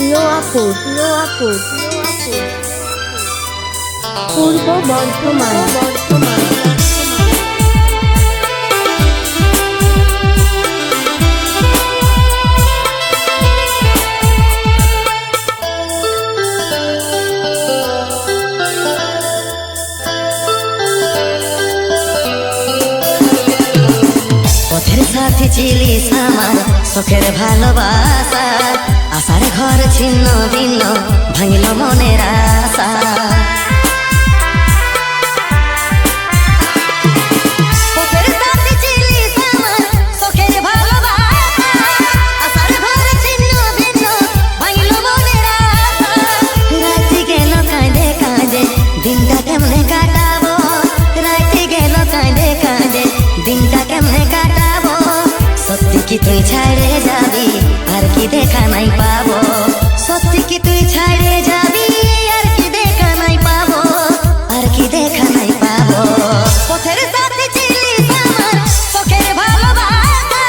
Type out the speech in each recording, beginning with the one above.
লোয়াপুর পূর্ব বর্ধমান। পথের সাথী ছিলিস আমার শখের ভালোবাসা, আশার ঘর ছিন্ন ভিন্ন ভাঙিল মনের আশা। পথের সাথী ছিলিস আমার শখের ভালোবাসা, আশার ঘর ছিন্ন ভিন্ন ভাঙিল মনের আশা। রাতি গেল কাঁদে কাঁদে দিনটা কেমনে কাটাবো, রাতি গেল কাঁদে কাঁদে দিনটা কেমনে কাটাবো। সত্যি কি তুই ছাড়ে যাবি আর কি দেখা নাই পাবো, সত্যি কি তুই ছাড়ে যাবি আর কি দেখা নাই পাবো, আর কি দেখা নাই পাবো। পথের সাথী ছিলিস আমার শখের ভালোবাসা,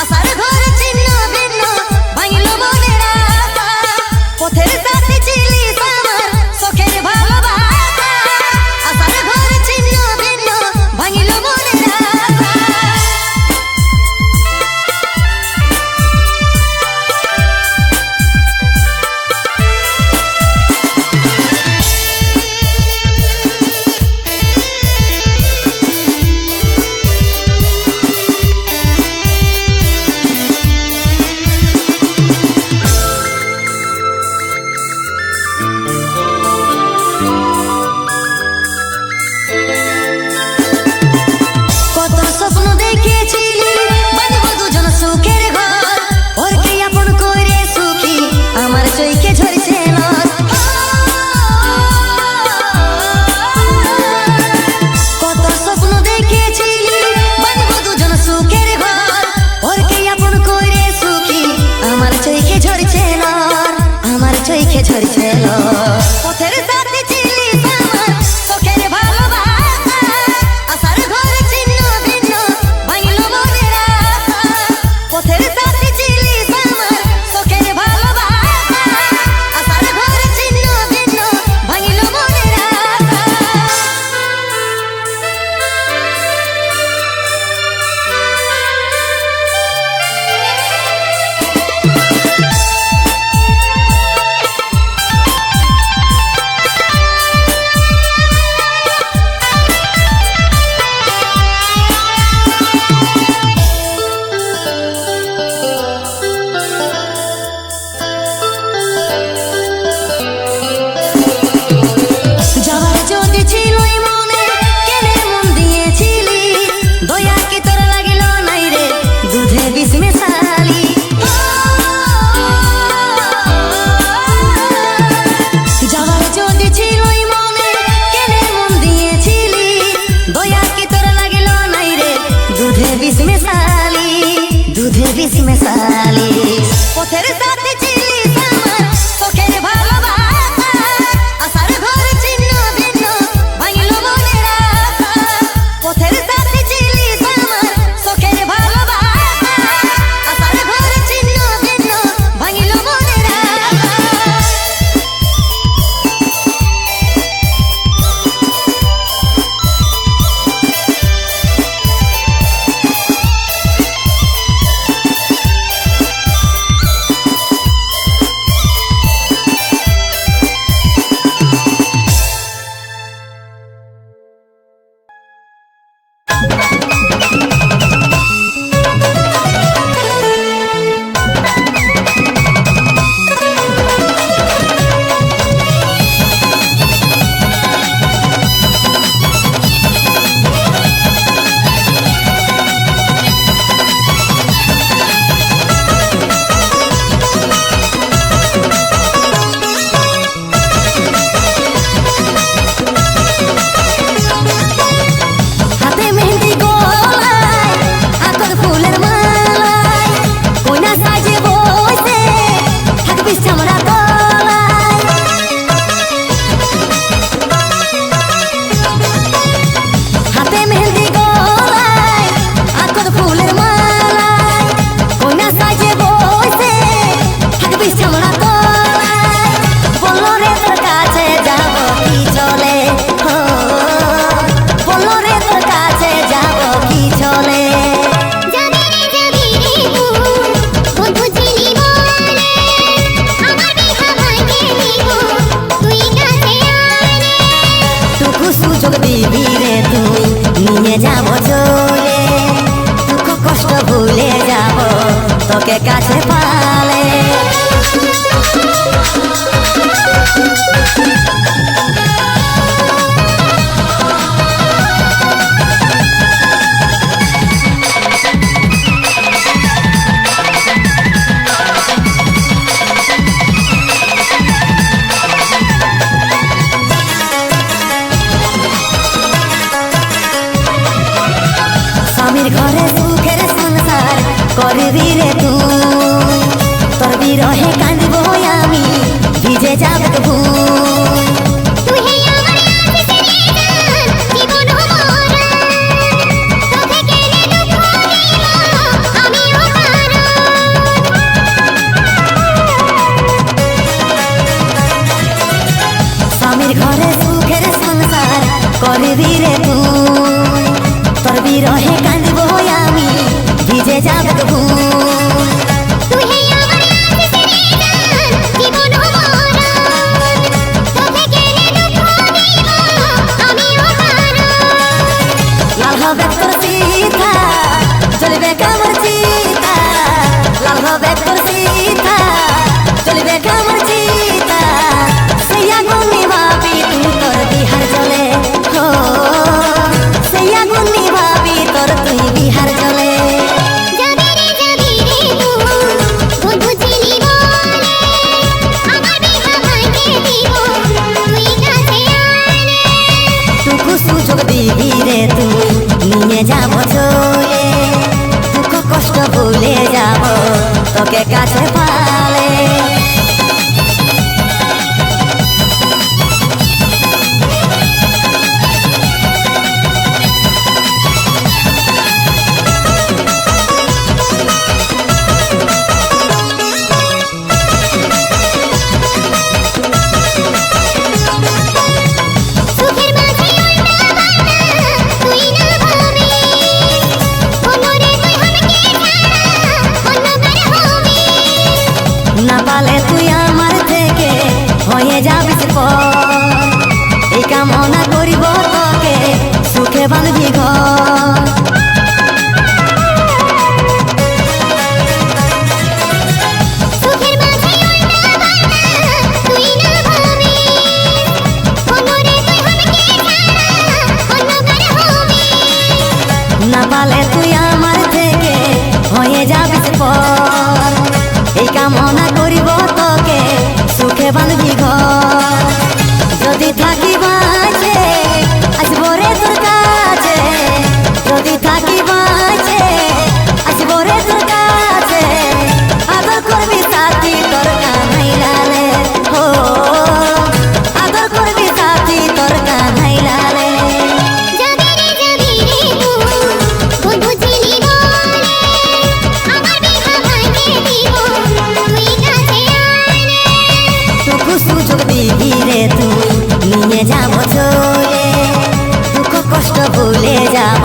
আশার ঘর ছিন্ন ভিন্ন ভাঙিল মনের আশা। পথের সাথী ছিলিস আমার শখের ভালোবাসা, আশার ঘর ছিন্ন ভিন্ন ভাঙিল মনের আশা। কত স্বপ্ন দেখেছিলি বাঁধবো দুজন সুখের ঘর, ওরকে আপন করে সুখী আমার চোখে ঝরছে নর। কত স্বপ্ন দেখেছিলি বাঁধবো দুজন সুখের ঘর, ওরকে আপন করে সুখী আমার চোখে ঝরছে নর, আমার চোখে ঝরছে নর। পথের সাথী ছিলিস আমার শখের ভালোবাসা, আশার ঘর ছিন্ন ভিন্ন ভাঙিল মনের আশা। পথের সাথী ছিলিস আমার শখের ভালোবাসা, আশার ঘর ছিন্ন ভিন্ন ভাঙিল মনের আশা। যাওয়ার যদি ছিলই মনে কেনে মন দিয়েছিলি, দয়া কি তোর লাগিল নাই রে দুধে বিষ মেশালি। যাওয়ার যদি ছিলই মনে কেনে মন দিয়েছিলি, দয়া কি তোর লাগিল নাই রে দুধে বিষ মেশালি, দুধে বিষ মেশালি। পথের সাথী ছিলিস আমার শখের ভালোবাসা, আশার ঘর ছিন্ন ভিন্ন ভাঙিল মনের আশা। পথের সাথী ছিলিস আমার শখের ভালোবাসা, আশার ঘর ছিন্ন ভিন্ন ভাঙিল মনের আশা। কাছে পালে। স্বামীর ঘরে সুখের সংসার করবি রে তুই, তোর বিরহে কাঁদব আমি ভিজে যাব ভুই। স্বামীর ঘরে সুখের সংসার করবি রে তুই, তোর বিরহে কাঁদব আমি ভিজে যাব ভুই। লাল হবে তোর সীতা চলবে কামর চিতা, লাল হবে তোর সীতা চলবে কামর চিতা। সেই আগুন নিভাবি তুই তোর বিহার জলে, হো সেই আগুন নিভাবি তোর তুই বিহার জলে। টুকু সুযোগ দিবি রে তুই নিয়ে যাব চলে, দুঃখ কষ্ট ভুলে যাব তোকে কাছে পালে। না পালে তুই আমার থেকে হয়ে যাবি পর, এই কামনা করিব তোকে সুখে বাঁধবি ঘর। না পালে তুই আমার থেকে হয়ে যাবি পর, এই কামনা করিব তোকে সুখে বাঁধবি ঘর। যদি থাকি বাঁচে আসবো রে তোর কাছে, যদি থাকি বাঁচে আসবো রে তোর কাছে। আদর করবি সাথী তোর কানাই লালে, হো আদর করবি সাথী তোর কানাই লালে। টুকু সুযোগ দিবি রে তুই নিয়ে যাব চলে, দুঃখ কষ্ট ভুলে যাব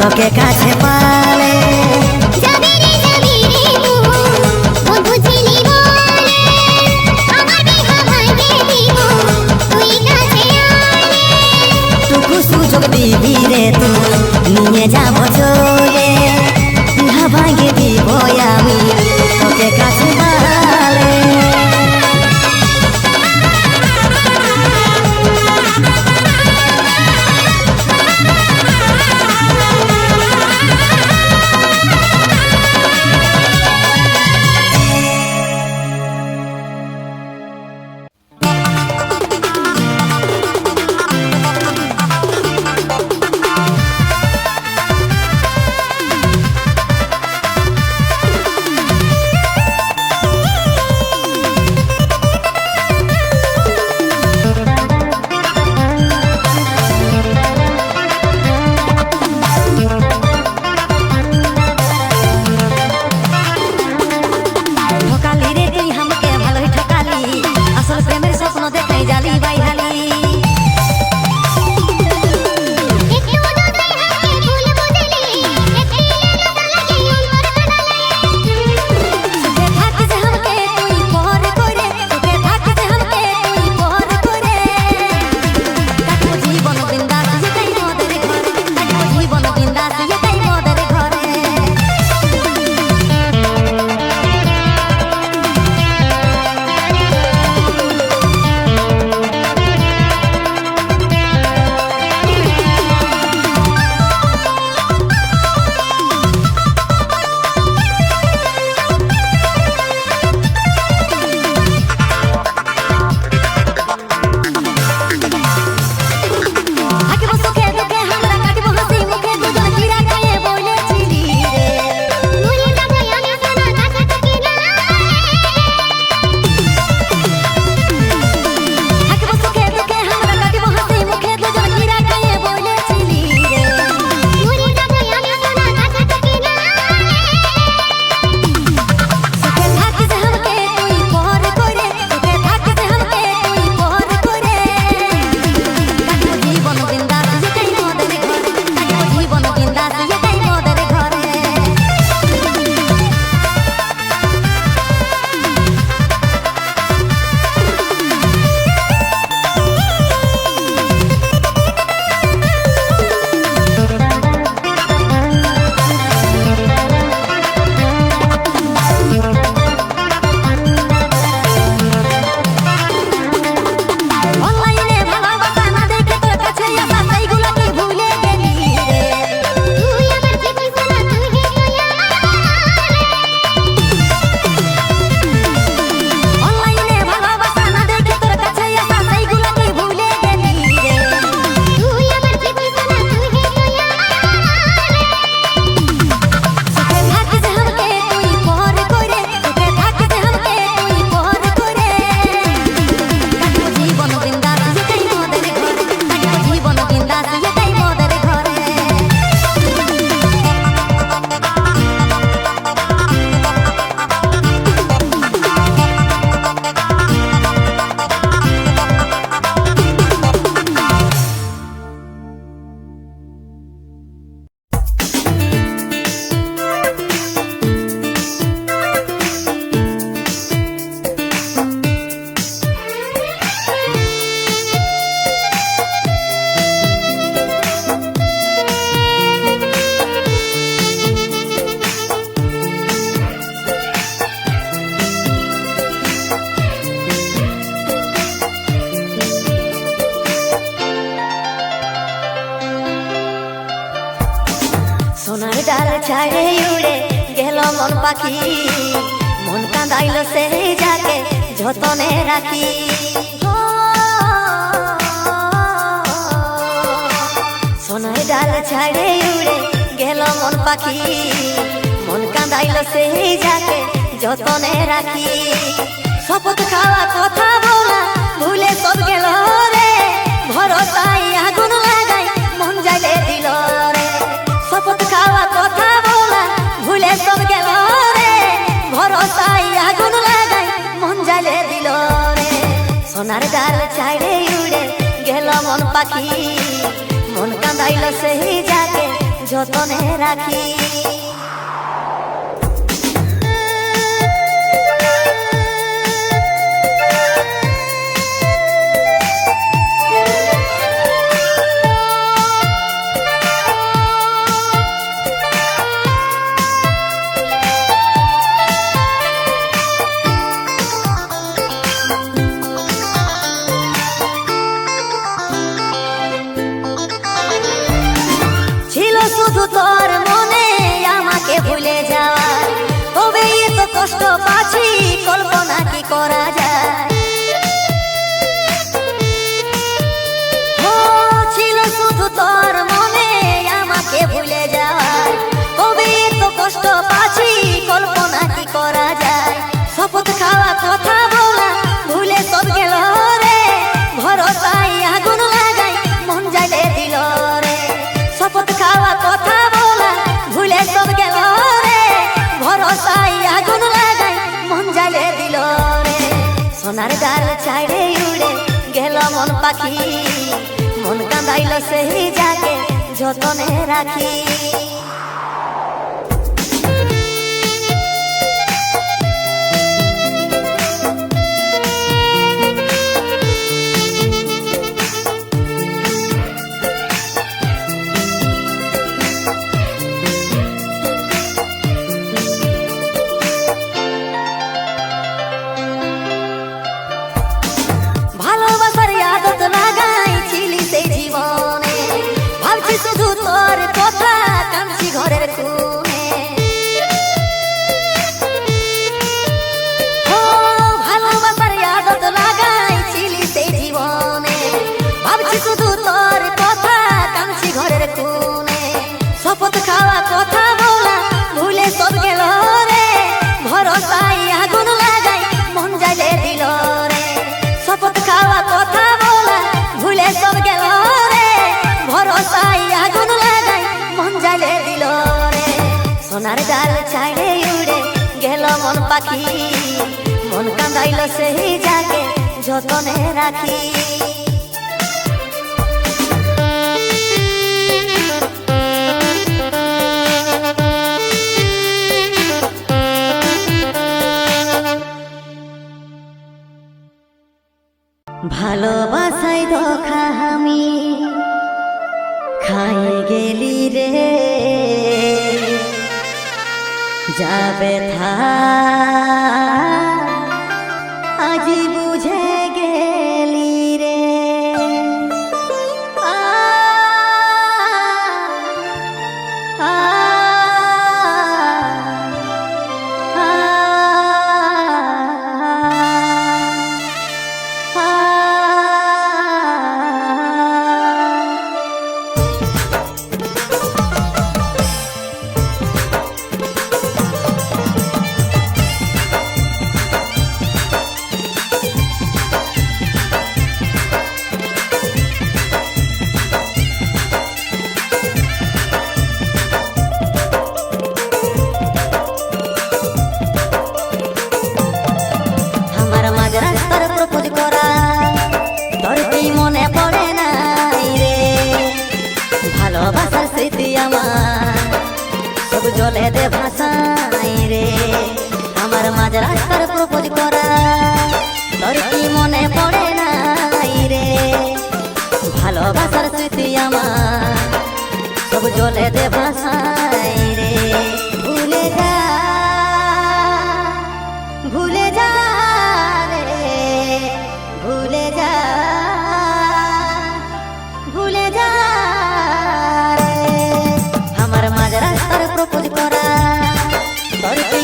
তোকে কাছে পালে। টুকু সুযোগ দিবি রে তুই নিয়ে যাব চলে, বিহা ভাঙে দিব আমি তোকে কাছে পালে। পাখি মন কাঁদাইল সেই যাকে যতনে রাখি সোনার ডাল ছাড়ে উড়ে গেল মন পাখি মন কাঁদাইল সেই যাকে যতনে রাখি শপথ খাওয়া কথা বলা ভুলে সব গেল রে ভরসাই আগুন লাগাই মন জ্বালে দিল রে শপথ খাওয়া কথা বলা ভুলে সব গেল রে ভরসাই আগুন লাগাই মন জ্বালে দিল রে সোনার ডাল ছাড়ে উড়ে গেল মন পাখি মন কাঁদাইল সেই যাকে যতনে রাখি শুধু তোর মনে আমাকে ভুলে যাওয়ার তবে এত কষ্ট পাচ্ছি কল্পনা কি করা যায় ছিল শুধু তোর মনে আমাকে ভুলে যাওয়ার তবে এত কষ্ট পাচ্ছি কল্পনা কি করা যায় শপথ খাওয়া কথা বলা ভুলে সব গেল রে ভরসাই আগুন লাগাই মন জ্বালে দিল রে শপথ খাওয়া কথা বলা ভুলে সব গেল রে ভরসাই আগুন লাগাই মন জ্বালে দিল রে সোনার ডাল ছাড়ে উড়ে গেল মন পাখি মন কাঁদাইল সেই যাকে যতনে রাখি ভালোবাসার আদত লাগাইছিলি সেই জীবনে ভাবছি শুধু তোর কথা কাঁদছি ঘরের কোণে ভালোবাসার আদত লাগাইছিলি সেই জীবনে ভাবছি শুধু তোর কথা কাঁদছি ঘরের কোণে শপথ খাওয়া কথা বলা ভুলে সব গেল রে ভরসাই আগুন লাগাই মন জ্বালে দিল রে শপথ খাওয়া কথা বলা ভুলে সব গেল রে ভরসাই আগুন লাগাই মন জ্বালে দিল রে সোনার ডাল ছাড়ে উড়ে গেল মন পাখি মন কাঁদাইল সেই যাকে যতনে রাখি ভালোবাসাই ধোঁকা আমি খাই গেলি রে যাবে থা আজি বুঝে গেলি রে আ আ ভালোবাসার স্মৃতি আমার সব জলে দে ভাসাই রে আমার মাঝ রাস্তার প্রপোজ করা তোর কি মনে পড়ে নাই রে ভালোবাসার স্মৃতি আমার সব জলে দে ভাসাই রে ভুলে যা ভুলে যা রে ভুলে যা ভুলে যা রে আমার মাঝ রাস্তার প্রপোজ করা তোর কি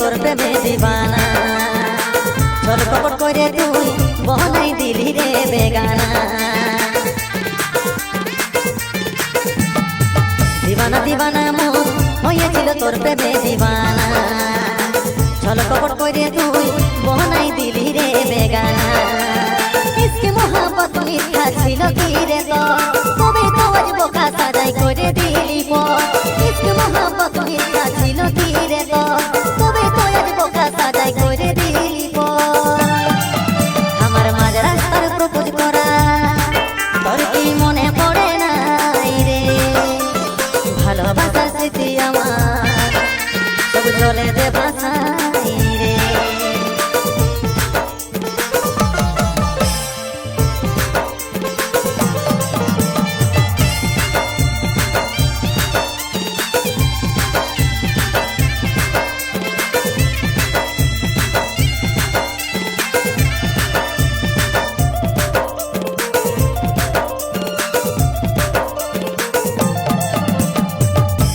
তোর প্রেমে দিবানা ছল কপট করে তুই বনাই দিলি রে বেগানা দিবানা দিবানা মন হয়েছিল তোর প্রেমে দিবানা ছল কপট করে তুই বনাই দিলি রে বেগানা ইসকে মোহাম্মত মিথ্যা ছিল কি রে তো তবে তো আজ বোকা সাজাই করে দিলি পো ইসকে মোহাম্মত মিথ্যা ছিল কি রে তো তবে তো আজ বোকা সাজাই করে দিলি পো আমার মাঝ রাস্তার প্রপোজ করা তোর কি মনে পড়ে নাই রে ভালোবাসার স্মৃতি আমার সব জলে দে ভাসাই রে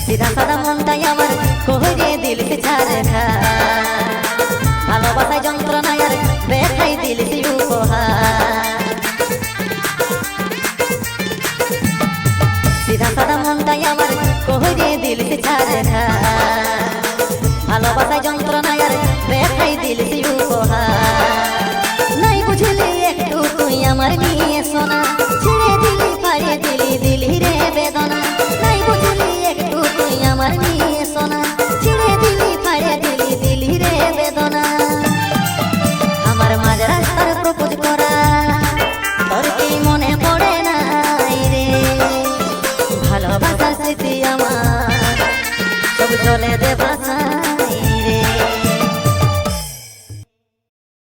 सीधा सादा মনটাই আমার কইরে দিল সে ছাড়ে খা ভালোবাসায় যন্ত্রণা আর বেখাই দিল সে উপহার सीधा सादा মনটাই আমার কইরে দিল সে ছাড়ে খা ভালোবাসায় যন্ত্রণা আর বেখাই দিল সে উপহার নাই বুঝলি একটু তুই আমার নিয়ে শোনা ছেড়ে দিলি পাড়িয়ে দিলি দিলি রে বেদনা নাই বুঝলি একটু তুই আমার নিয়ে শোনা ছেড়ে দিলি পাড়িয়ে দিলি দিলি রে বেদনা আমার মাঝ রাস্তার প্রপোজ করা তোর কি মনে পড়ে নাই রে ভালোবাসার স্মৃতি আমার সব চলে দেবা